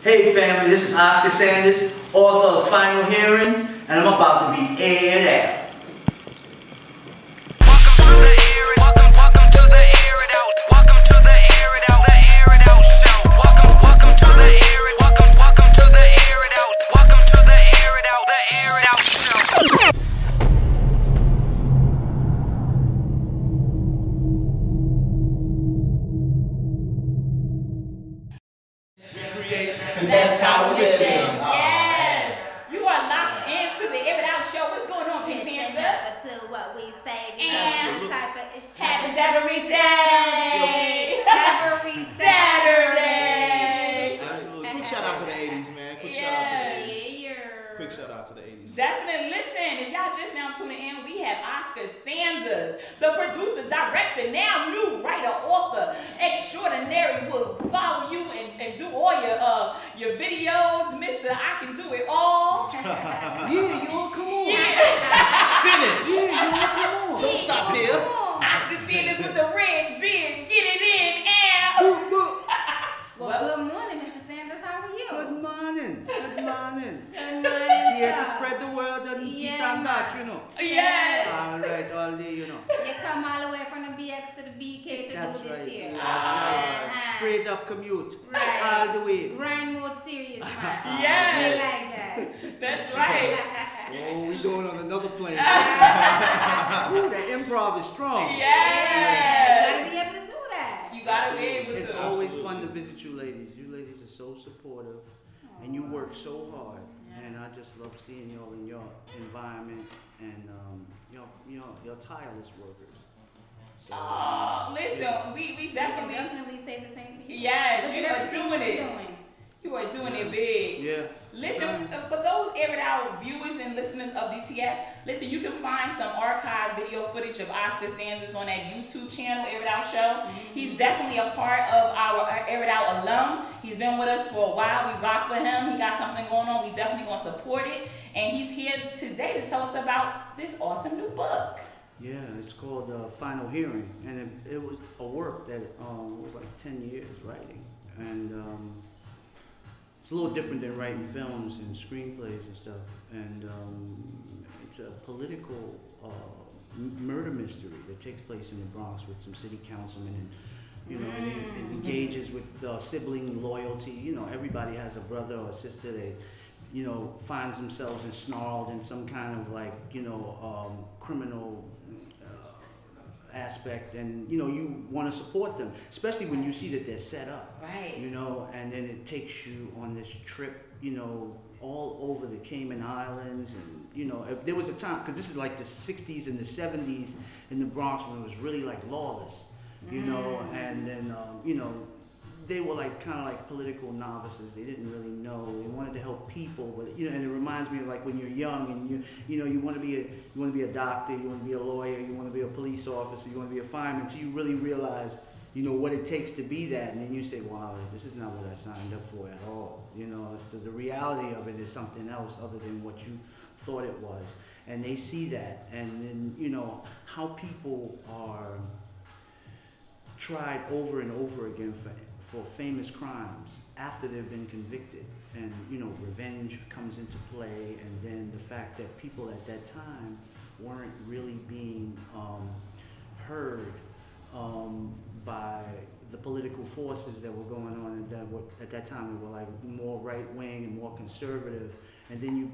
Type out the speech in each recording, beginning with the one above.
Hey family, this is Oscar Sanders, author of Final Hearing, and I'm about to be aired out. Welcome to the Airrred Out. Welcome to the Airrred Out. The Airrred Out show. Welcome to the Airrred. Welcome to the Airrred Out. Welcome to the Airrred Out. The Airrred Out show. That's how we feel. Yes! You are locked into the Airrred Out show. What's going on, Pink Panther? To what we say. And type of issue. happens every Saturday. Every Saturday. Absolutely. Quick shout out to the 80s, man. Quick shout out to the 80s. Quick shout out to the 80s. Definitely. Listen, if y'all just now tuning in, we have Oscar Sanders, the producer, director, now new writer, author, extraordinary, will follow you and do all your videos. Mr. I Can Do It All. Yeah, y'all, come on. Yeah. Finish. Yeah, y'all, come on. Don't stop there. Oscar Sanders with the red beard. Get it in, out. Well, good morning, Mr. Sanders. How are you? Good morning. Good morning. Good morning, Here to sir. spread the word and this Yeah, and that, you know. Yes. All right, all day, you know. You come all the way from the BX to the BK to That's do this right. here. That's right. Straight up commute. Right. All the way. Grind mode serious, man. Yes. We like that. That's right. Oh, we doing on another plane. Ooh, that improv is strong. You Yes. gotta be able to do that. You gotta be able It's to. always fun to visit you ladies. You ladies are so supportive and you work so hard. And I just love seeing y'all in your environment and you're tireless workers. So, Listen, we We can definitely. definitely say the same for you. Yes, Look you at are everything doing you're it. doing. You are doing it big. yeah. Listen, for those Airrred Out viewers and listeners of DTF, listen, you can find some archived video footage of Oscar Sanders on that YouTube channel, Airrred Out Show. He's definitely a part of our Airrred Out alum. He's been with us for a while. We rock with him. He got something going on. We definitely want to support it. And he's here today to tell us about this awesome new book. Yeah, it's called Final Hearing, and it was a work that was like 10 years writing, and it's a little different than writing films and screenplays and stuff, and it's a political murder mystery that takes place in the Bronx with some city councilmen, and and it engages with sibling loyalty. You know, everybody has a brother or a sister that finds themselves ensnarled in some kind of like criminal aspect, and you want to support them, especially when you see that they're set up, Right. and then it takes you on this trip all over the Cayman Islands, and there was a time, because this is like the 60s and the 70s in the Bronx when it was really like lawless, and then they were like kind of like political novices. They didn't really know. They wanted to help people, but and it reminds me of like when you're young and you want to be a doctor, you want to be a lawyer, you want to be a police officer, you want to be a fireman. So you really realize what it takes to be that, and then you say, wow, this is not what I signed up for at all. The reality of it is something else other than what you thought it was, and they see that, and then how people are tried over and over again for famous crimes after they've been convicted, and revenge comes into play, and then the fact that people at that time weren't really being heard by the political forces that were going on, and that at that time they were like more right wing and more conservative. And then you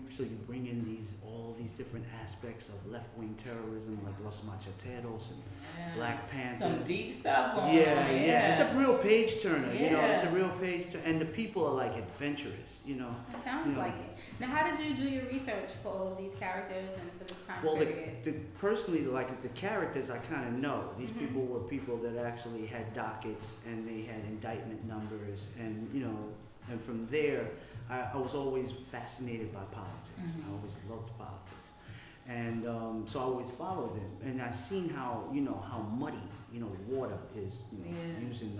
bring in all these different aspects of left-wing terrorism, like Los Macheteros and Black Panthers. Some deep stuff going on. Yeah. It's a real page turner. Yeah. It's a real page turner, and the people are like adventurous. It sounds like it. Now, how did you do your research for all of these characters and for this time period? Personally, like the characters, I kind of know. These people were people that actually had dockets, and they had indictment numbers, and and from there, I was always fascinated by politics. I always loved politics, and so I always followed them. And I seen how how muddy water is using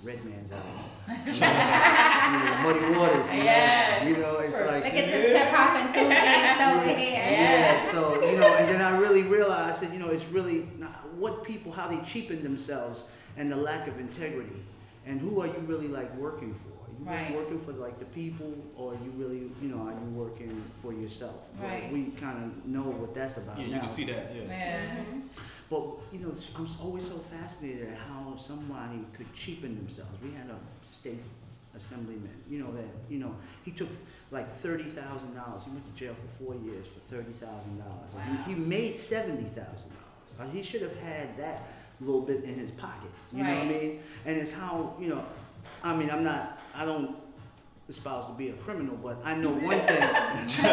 red man's out. Muddy waters. It's like Look at this hip hop enthusiast over here. Yeah. So and then I really realized that it's really what people, how they cheapen themselves, and the lack of integrity, and who are you really like working for? Right. working for like the people, or you really, are you working for yourself? Right. We kind of know what that's about. Yeah, now. you can see that. Yeah. But I'm always so fascinated at how somebody could cheapen themselves. We had a state assemblyman, he took like $30,000. He went to jail for 4 years for $30,000. Wow. He made $70,000. He should have had that little bit in his pocket. You know what I mean? And it's how, I don't espouse to be a criminal, but I know one thing. if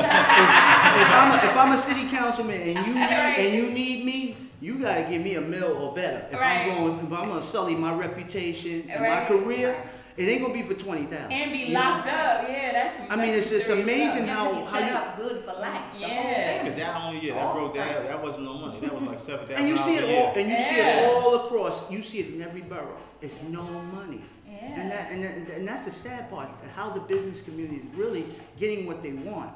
I'm a city councilman and you need me, you gotta give me a meal or better. If I'm gonna sully my reputation and my career, it ain't gonna be for $20,000. And be locked up. Yeah, that's it's just amazing how you set up good for life. Yeah. Because that broke that. That wasn't no money. That was like $7,000. And you see it all. And you see it all across. You see it in every borough. It's no money. Yeah. And that's the sad part. How the business community is really getting what they want,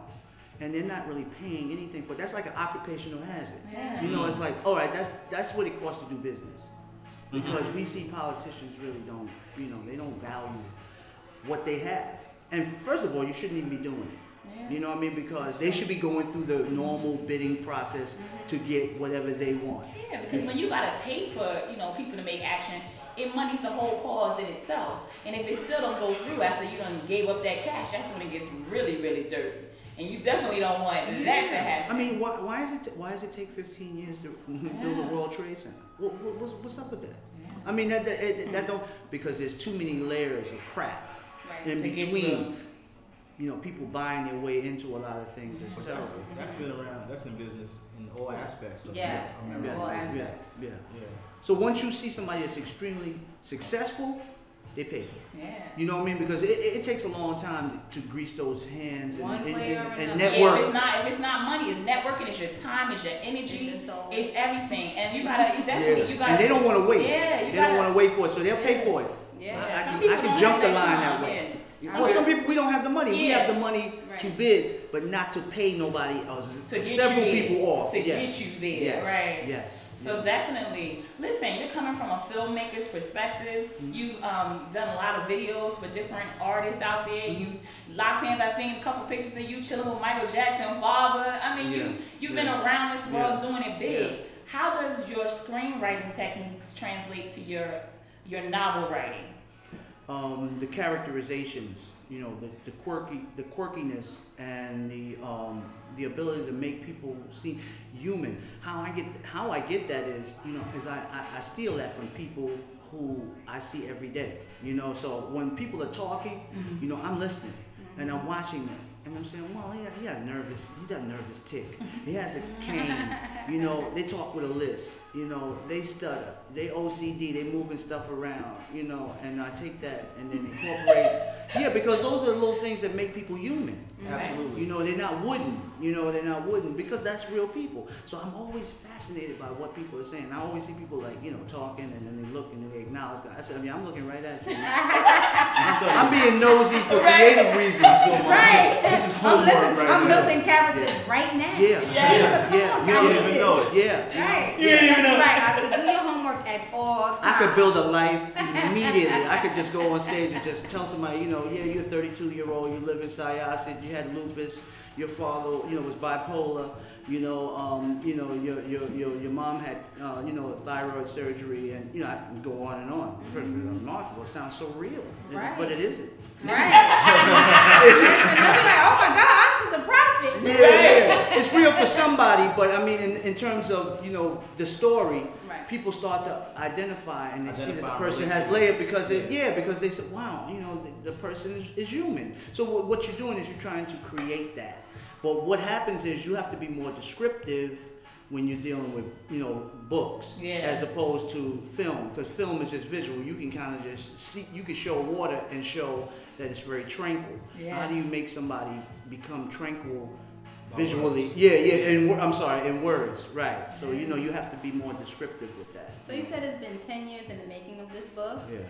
and they're not really paying anything for it. That's like an occupational hazard. Yeah. It's like, all right, that's what it costs to do business. Because we see politicians really don't, they don't value what they have. And first of all, you shouldn't even be doing it. Yeah. You know what I mean? Because they should be going through the normal bidding process to get whatever they want. Yeah, because when you gotta pay for, people to make action, it muddies the whole cause in itself. And if it still don't go through after you done gave up that cash, that's when it gets really, really dirty. And you definitely don't want that to happen. I mean, why does it take 15 years to build a World Trade Center? What's up with that? Yeah. I mean, that don't, because there's too many layers of crap in between. People buying their way into a lot of things. That's been around. That's in business in all aspects of America. All aspects. Yeah. So once you see somebody that's extremely successful, they pay for it. Yeah. You know what I mean? Because it takes a long time to grease those hands and Yeah, network. if it's not money, it's networking, it's your time, it's your energy, it's everything. And you gotta you gotta. And they don't want to wait. Yeah, they don't want to wait for it, so they'll pay for it. Yeah. I can jump the line that way. Well, some people, we don't have the money. We have the money to bid, but not to pay nobody else. To several people off. To get you there, yes. right? Yes. So definitely, listen, you're coming from a filmmaker's perspective. You've done a lot of videos for different artists out there. You've locked hands. I've seen a couple pictures of you chilling with Michael Jackson, father. I mean, you've been around this world doing it big. Yeah. How does your screenwriting techniques translate to your novel writing? The characterizations, the quirkiness, and the ability to make people seem human. How I get that is, is I steal that from people who I see every day. So when people are talking, I'm listening and I'm watching them. And I'm saying, well, he got a nervous tick. He has a cane. They talk with a lisp. They stutter. They OCD. They moving stuff around. And I take that and then incorporate. Yeah, because those are the little things that make people human. Absolutely. They're not wooden. They're not wooden because that's real people. So I'm always fascinated by what people are saying. I always see people talking and then they look and then they acknowledge God. I said, I'm looking right at you. I'm being nosy for creative reasons. Right. This is homework right now. I'm building characters right now. Yeah. You don't even know it. Yeah. Right. That's right. I said, do your homework at all times. I could build a life immediately. I could just go on stage and just tell somebody, you're a 32-year-old, you live in Syosset, you had lupus, your father, was bipolar, your mom had, thyroid surgery, and I can go on and on. Remarkable. It sounds so real, but it isn't. Right. And they'll be like, oh my God, Oscar's a prophet. Yeah. It's real for somebody, but I mean, in terms of, the story, people start to identify and they see that the person has layered because they said, wow, the person is human. So what you're doing is you're trying to create that. But what happens is you have to be more descriptive when you're dealing with, books as opposed to film, because film is just visual. You can kind of just see, you can show water and show that it's very tranquil. Yeah. How do you make somebody become tranquil visually? Words. In words, right. So, you have to be more descriptive with that. So you said it's been 10 years in the making of this book. Yeah.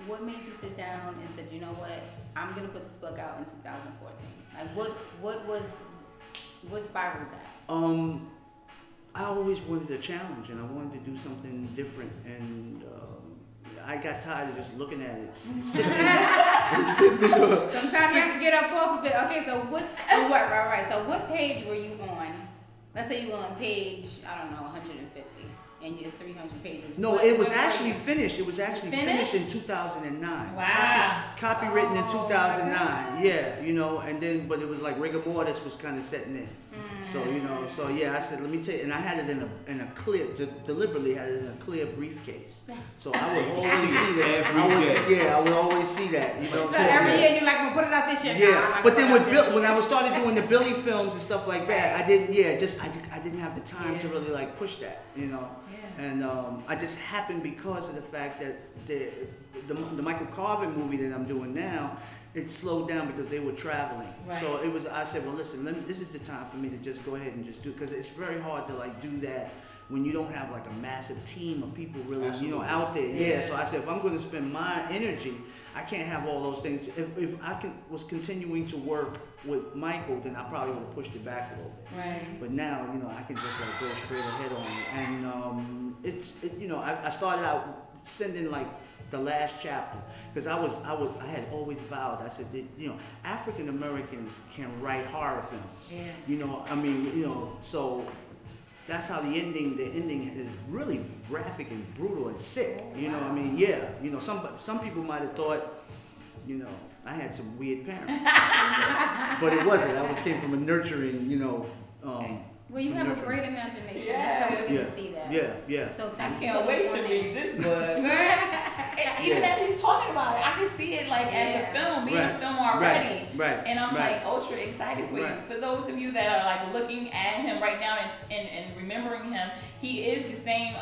What made you sit down and said, you know what, I'm going to put this book out in 2014? Like, what spiraled that? I always wanted a challenge, and I wanted to do something different, and I got tired of just looking at it, Sometimes you have to get up off of it. Okay, so right. So what page were you on? Let's say you were on page, I don't know, 150, and it's 300 pages. No, it was actually finished. It was actually finished in 2009. Wow. Copywritten in 2009. Yeah, you know, and then, but it was like rigor mortis was kind of setting in. So, you know, so yeah, I said, let me tell you, and I had it in a clear, deliberately had it in a clear briefcase. So I would always see that. I would always see that. You know, so every year you're like, I'm gonna put it out this year. Yeah, but then when I was started doing the Billy films and stuff like that, I didn't have the time to really like push that, you know. And I just happened because of the fact that the Michael Carvin movie that I'm doing now, it slowed down because they were traveling. Right. So it was. I said, well, listen, this is the time for me to just go ahead and just do, because it's very hard to like do that when you don't have like a massive team of people really, you know, out there. Yeah. So I said, if I'm going to spend my energy, I can't have all those things. If I was continuing to work with Michael, then I probably would have pushed it back a little bit. Right. But now, you know, I can just like go straight ahead on it. And you know, I started out sending like the last chapter, because I had always vowed, I said that, you know, African Americans can write horror films. Yeah. You know, I mean, you know, so that's how the ending is really graphic and brutal and sick. You know, I mean, yeah, you know, some people might have thought, you know, I had some weird parents, but it wasn't. I came from a nurturing, you know. Well, you have a great imagination. That's how we can see that. Yeah. So I can't wait to read this book. Even as he's talking about it, I can see it like as a film, being a film already. Right. And I'm like ultra excited for you. For those of you that are like looking at him right now and remembering him, he is the same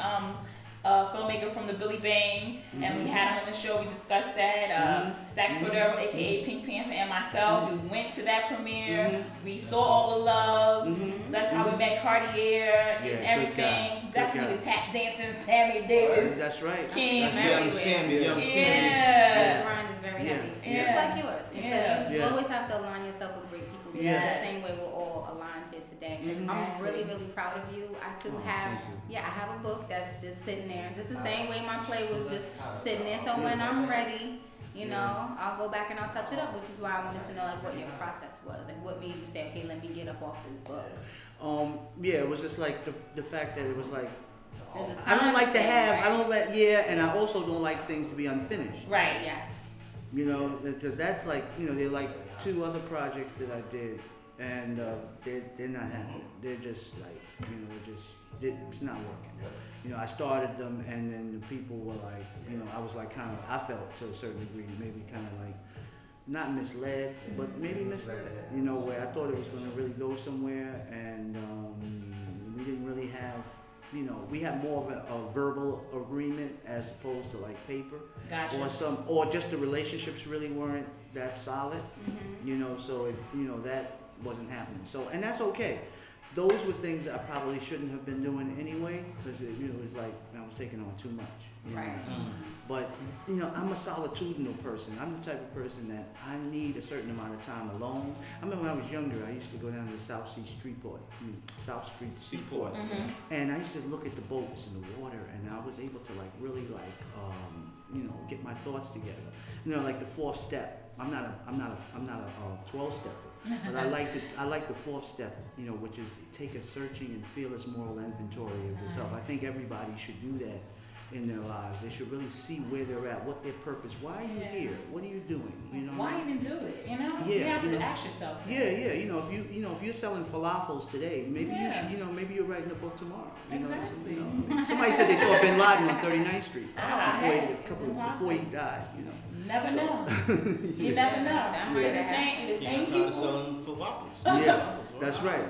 filmmaker from the Billy Bang, and we had him on the show. We discussed that. Stacks Cordero, aka Pink Panther, and myself. We went to that premiere. We saw all the love. That's how we met Cartier and everything. Definitely the tap dancing Sammy Davis. That's right. King. Young Sammy. Yeah. The grind is very heavy. Just like yours. Yeah. So you always have to align yourself with great people. The same way we're all aligned here today. I'm really, really proud of you. I too have, I have a book that's just sitting there, just the same way my play was just sitting there. So when I'm ready, you know, I'll go back and I'll touch it up, which is why I wanted to know like what your process was, like what made you say, okay, let me get up off this book. It was just like the fact that it was like, I don't like to have, and I also don't like things to be unfinished. Right. Yes. You know, because that's like, you know, they're like 2 other projects that I did, and they're not happening. They're just like, you know, it's not working. You know, I started them, and then the people were like, you know, I was like kind of, I felt to a certain degree, maybe kind of like, not misled, but maybe misled. You know, where I thought it was going to really go somewhere, and we didn't really have. You know, we had more of a verbal agreement as opposed to like paper, or just the relationships really weren't that solid. You know, so that wasn't happening. So, and that's okay. Those were things that I probably shouldn't have been doing anyway, because it was like I was taking on too much. Right. But you know, I'm a solitudinal person. I'm the type of person that I need a certain amount of time alone. I remember when I was younger, I used to go down to the South Street Seaport, and I used to look at the boats and the water, and I was able to like really like you know, get my thoughts together. You know, like the 4th step. I'm not a 12-stepper, but I like the 4th step. You know, which is take a searching and fearless moral inventory of yourself. I think everybody should do that in their lives. They should really see where they're at, what their purpose. Why are you here? What are you doing? You know. Why even do it? You know. You have to ask yourself. You know, if you're selling falafels today, maybe you should. You know, maybe you're writing a book tomorrow. Exactly. You know, somebody said they saw Bin Laden on 39th Street before he died. You know. Never know. You never know. It's the same people. Selling falafels. Yeah, that's right.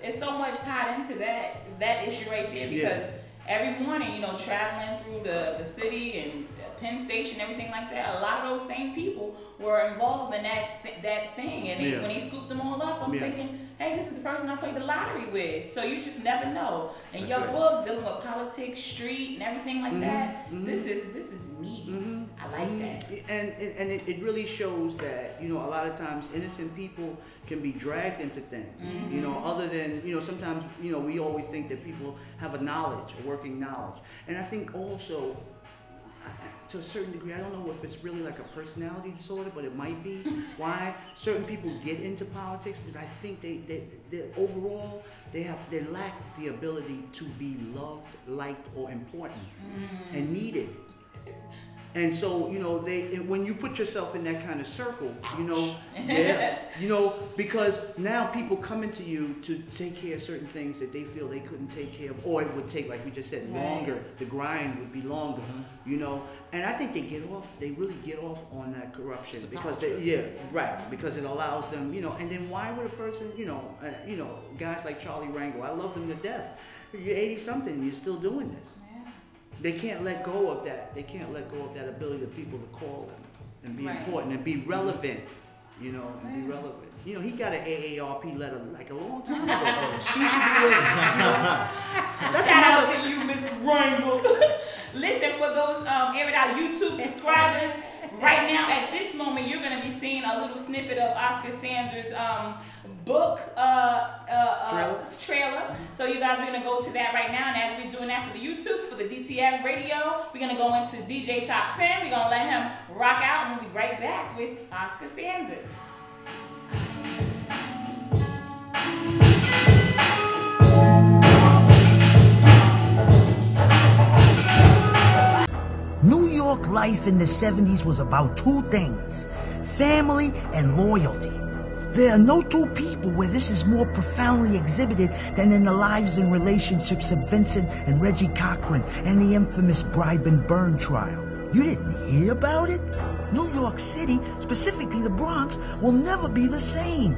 It's so much tied into that issue right there, because every morning, you know, traveling through the city and Penn Station, everything like that, a lot of those same people were involved in that thing. And when they scooped them all up, I'm thinking, hey, this is the person I played the lottery with. So you just never know. And your book, dealing with politics, street, and everything like that, this is meaty. I like that. And it really shows that, you know, a lot of times innocent people can be dragged into things, you know, other than, you know, sometimes, you know, we always think that people have a working knowledge. And I think also, to a certain degree, I don't know if it's really like a personality disorder, but it might be. Why certain people get into politics, because I think they overall they lack the ability to be loved, liked, or important and needed. And so, you know, when you put yourself in that kind of circle, you know, you know, because now people come into you to take care of certain things that they feel they couldn't take care of, or it would take, like we just said, longer. The grind would be longer, you know. And I think they really get off on that corruption because because it allows them, you know. And then why would a person, you know, guys like Charlie Rango, I love him to death. You're 80-something, you're still doing this. They can't let go of that. They can't let go of that ability of people to call them and be important and be relevant, you know, and be relevant. You know, he got an AARP letter like a long time ago. He should be with, you know. Shout out to you, Mr. Rango. Listen, for those Airrred Out YouTube subscribers, right now at this moment, you're going to be seeing a little snippet of Oscar Sanders' book trailer. So you guys, we're going to go to that right now. And as we're doing that for the YouTube, for the DTF radio, we're going to go into DJ Top 10. We're going to let him rock out and we'll be right back with Oscar Sanders. New York life in the 70s was about two things: family and loyalty. There are no two people where this is more profoundly exhibited than in the lives and relationships of Vincent and Reggie Cochran and the infamous bribe and burn trial. You didn't hear about it? New York City, specifically the Bronx, will never be the same.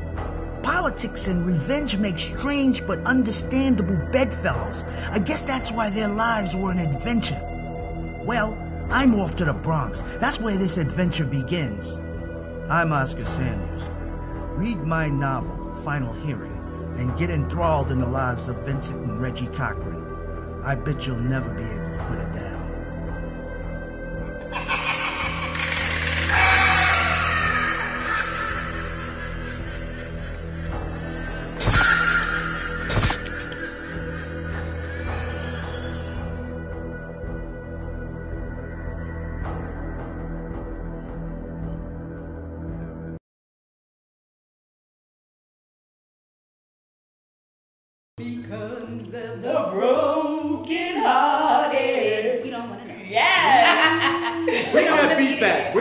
Politics and revenge make strange but understandable bedfellows. I guess that's why their lives were an adventure. Well, I'm off to the Bronx. That's where this adventure begins. I'm Oscar Sanders. Read my novel, Final Hearing, and get enthralled in the lives of Vincent and Reggie Cochran. I bet you'll never be able to put it down. Because the broken hearted. We don't want to know. Yes. We don't want to be back. I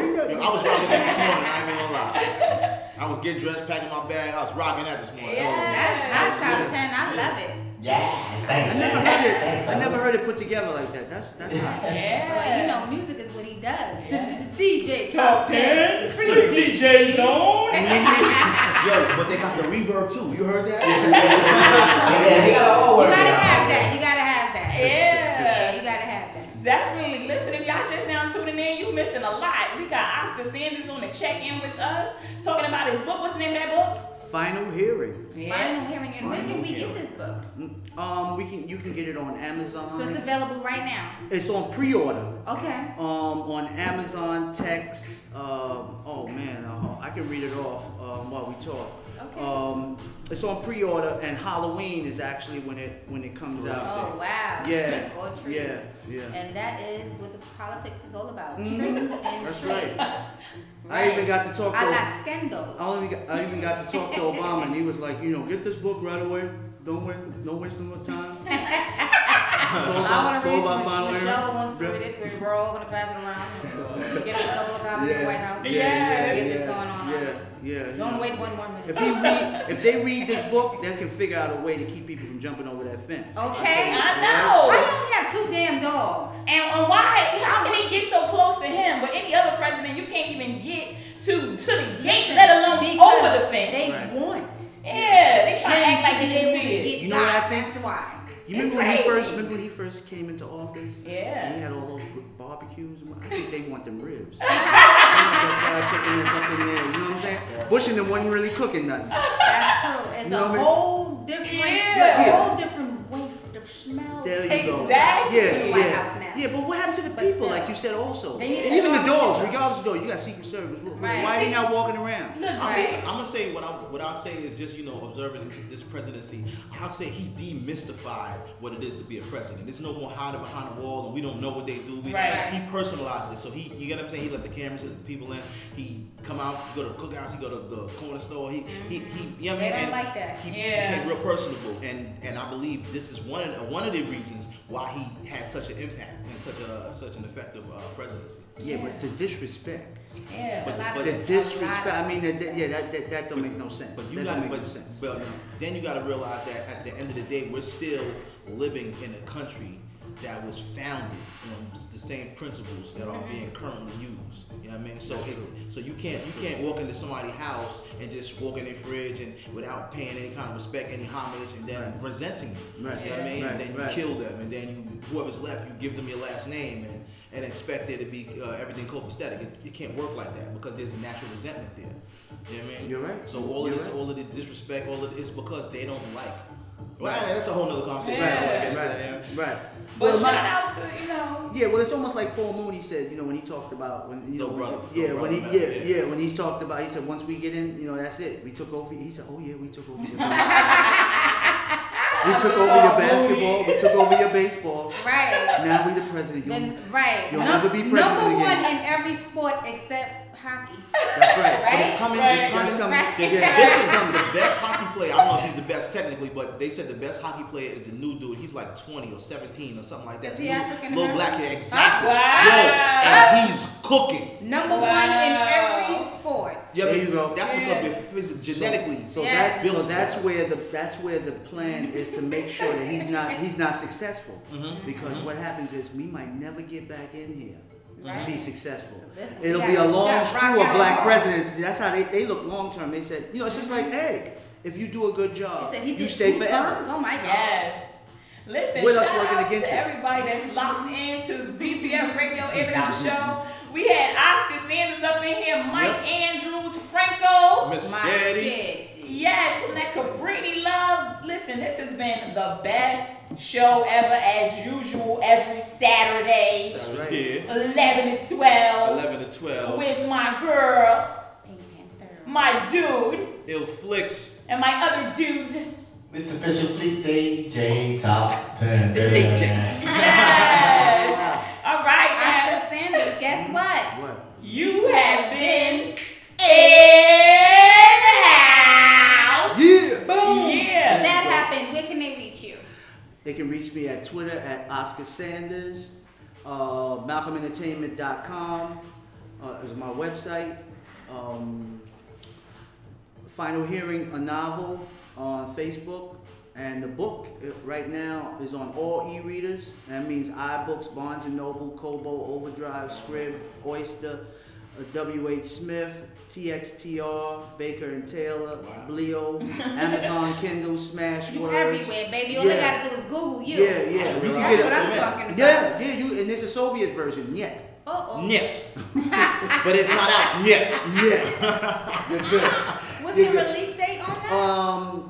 was rocking that this morning, I ain't even gonna lie. I was getting dressed, packing my bag, I was rocking that this morning. That's top 10. I love it. Yes, thanks. I never heard it put together like that. That's hot. Well, you know, music is what he does. DJ Top 10. Free DJ Zone. Yo, but they got the reverb too. You heard that? You gotta have that. You gotta have that. Yeah, you gotta have that. Definitely. Listen, if y'all just now tuning in, you missing a lot. We got Oscar Sanders on the check-in with us, talking about his book. What's the name of that book? Final Hearing. Final Hearing. And when can we get this book? You can get it on Amazon. So it's available right now. It's on pre-order. Okay. On Amazon, text. Oh man, I can read it off while we talk. Okay. It's on pre-order, and Halloween is actually when it comes out. Oh wow. Yeah. Trick or treats. Yeah. And that is what the politics is all about. Tricks and That's treats. right. I even got to talk to. A la scandal. I even got to talk to Obama, and he was like, you know, get this book right away. Don't waste no more time. I want to read it. Final Michelle wants to read it. We're all going to pass it around. Get a couple of copies in the White House. Get this going on. Yeah. Don't wait one more minute. If they read this book, they can figure out a way to keep people from jumping over that fence. I Okay. know. Why you only have 2 damn dogs? And why? How can he get so close to him? But any other president, you can't even get to the gate, let alone over the fence. They want. Yeah, they try to act like they able didn't to see it. get You know what I think? That's why. You remember when he first came into office? Yeah. He had all those barbecues. I think they want them ribs. They want that fried chicken or something there. You know what I'm saying? Bush and them wasn't really cooking nothing. That's true. It's You know a what I mean? whole different, Yeah. whole different waft of smells. There you go. Exactly. Yeah. White House now. Yeah, but what happened to the But people, still, like you said also? they need to Even the show dogs, up. regardless of the dog, you got Secret Service. Right. Why are they not walking around? Look, Right. I'm gonna say what I say is just observing this presidency. I'll say he demystified what it is to be a president. There's no more hiding behind the wall and we don't know what they do. Right. He personalized it. So you get what I'm saying? He let the cameras and the people in. He come out, go to the cookhouse, he go to the corner store. He you know what I mean? They don't And like that. He Yeah. became real personable, and I believe this is one of the reasons why he had such an impact and such an effective presidency. Yeah, but the disrespect. Yeah. It's a lot of The this- disrespect. I mean, that don't make no sense. But That don't make no sense. but then you got to realize that at the end of the day, we're still living in a country that was founded on the same principles that are being currently used. You know what I mean? So you can't walk into somebody's house and just walk in their fridge and without paying any kind of respect, any homage, and then resenting them. Right. You know what I mean? Right. And then you Right. kill them, and then whoever's left, you give them your last name and expect there to be everything copacetic. It can't work like that because there's a natural resentment there. You know what I mean? You're right. So all of the disrespect, all of it's because they don't like. Well, that's a whole nother conversation. Yeah. Right. But Well, shout out to, yeah, well, it's almost like Paul Mooney said, when he talked about when when he's talked about, he said once we get in, that's it. We took over. He said, oh yeah, we took over. We took over your basketball. We took over your baseball. Right. Now we the president. Right. You'll never be president Number one again. in every sport except hockey. That's right. Right? It's coming. Right. It's coming. That's coming. Right. This is the best hockey player. I don't know if he's the best technically, but they said the best hockey player is the new dude. He's like 20 or 17 or something like that. Is he African Little black kid, exactly. Wow. Yo, and he's cooking. Number Wow. one in every sport. Yeah, There but you go. That's because we're genetically. So Yeah. that's where the plan is to make sure that he's not successful. Because what happens is we might never get back in here if he's successful. Listen, It'll we be a gotta- long we gotta strew rock of out black hard. presidents. That's how they look long term. They said, it's just like egg. If you do a good job, He said he you did stay 2 forever. terms. Oh my God. yes. Listen, With us shout working out against to it. everybody that's locked into DTF Radio Airrred Out Show. We had Oscar Sanders up in here, Mike Andrews, Franco. Miss My Steady. kid. Yes, from that Cabrini Love. Listen, this has been the best show ever, as usual, every Saturday, Saturday, 11 to 12, 11 to 12. with my girl, Pink Panther. my dude, Ill Flicks. and my other dude. It's official Fleet Day J Top 10. The DJ. Yes. All right, now. Oscar Sanders, guess what? What? You have been in out. Yeah. Boom. Yeah. That happened. Where can they reach you? They can reach me at Twitter at Oscar Sanders, MalcolmEntertainment.com is my website. Final Hearing, a novel on Facebook, and the book right now is on all e-readers. That means iBooks, Barnes & Noble, Kobo, Overdrive, Scrib, Oyster, W.H. Smith, TXTR, Baker & Taylor, Bleo, Amazon Kindle, Smashwords. You everywhere, baby. All they gotta do is Google you. Yeah. You That's can That's get what it. I'm talking about. Yeah, and there's a Soviet version, yet. Uh-oh. Nyet. But it's not out yet. Yet. You're good. What's You're the good. release date on that?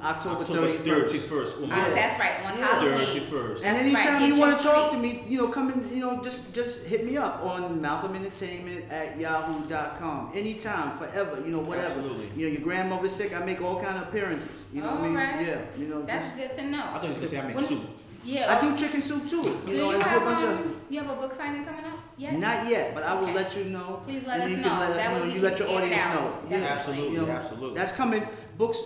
October October 31st. 31st. Oh, that's right. On Halloween. 31st. And That's anytime right, you get want your to talk treat. to me, come in, just hit me up on malcolmentertainment@yahoo.com. Anytime, forever, whatever. Absolutely. Your grandmother's sick, I make all kind of appearances. You know what I mean? Alright. Yeah, That's good to know. I thought you was going to say I make When- soup. Yeah. I do chicken soup too. Do you and I do a have bunch of. you have a book signing coming up? Yes. Not yet, but I will Okay. let you know. Please let and us then you know. can That way we you can let your get it audience out. know. Definitely. Absolutely, absolutely. That's coming. Books,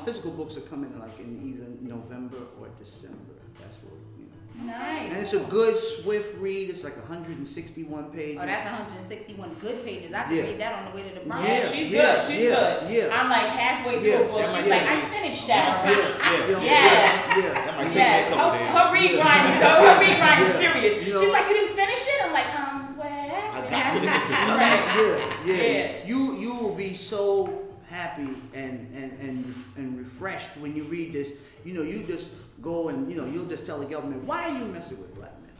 physical books are coming like in either November or December. That's what. Nice. And it's a good, swift read. It's like 161 pages. Oh, that's 161 good pages. I can Yeah. read that on the way to the Bronx. Yeah, she's good. She's good. Yeah. I'm like halfway through Yeah. a book. That She's might like, take I me- finished that already. Yeah. Yes. That might take me a Yes. couple days. Her read grind is Yeah. serious. You know- She's like, you didn't finish it? I'm like, what I happened? got to the introduction. Yeah. Yeah. You will be so happy and refreshed when you read this. You just go and you'll just tell the government, why are you messing with black men?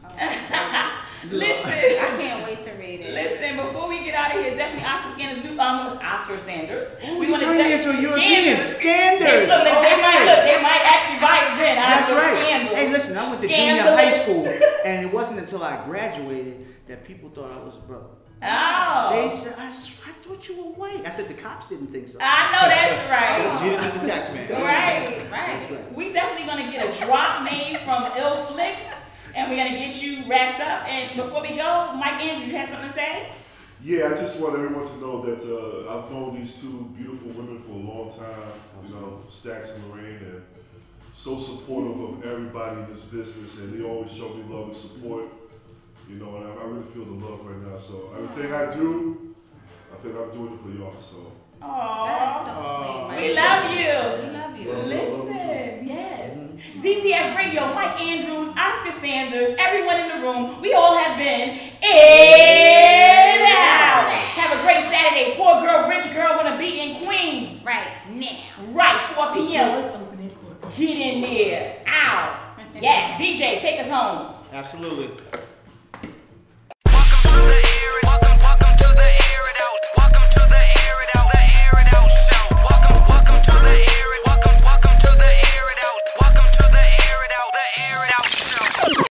Listen. I can't wait to read it. Listen, before we get out of here, definitely Oscar Sanders. Oscar Sanders. Oh, you turned me into a European. Scanders. They might actually buy it then. That's right. Scandals. Hey, listen, I went to junior Scandalous. high school, and it wasn't until I graduated that people thought I was a brother. Oh. They said, I thought you were white. I said, the cops didn't think so. I know that's right. You didn't need the tax man. Right. That's right. We definitely gonna get a drop made from Ill Flicks, and we're gonna get you wrapped up. And before we go, Mike Andrews, you have something to say? Yeah, I just want everyone to know that I've known these two beautiful women for a long time. You know, Stacks and Lorraine, and so supportive of everybody in this business, and they always show me love and support. You know, and I really feel the love right now. So everything I do, I feel I'm doing it for y'all. So. Aww. That's so sweet. We love you. We love you. Listen, yes. DTF Radio, Mike Andrews, Oscar Sanders, everyone in the room, we all have been Aired Out. Have a great Saturday. Poor girl, rich girl wanna be in Queens. Right now. Right, 4 p.m. Get in there. Ow. Yes, DJ, take us home. Absolutely.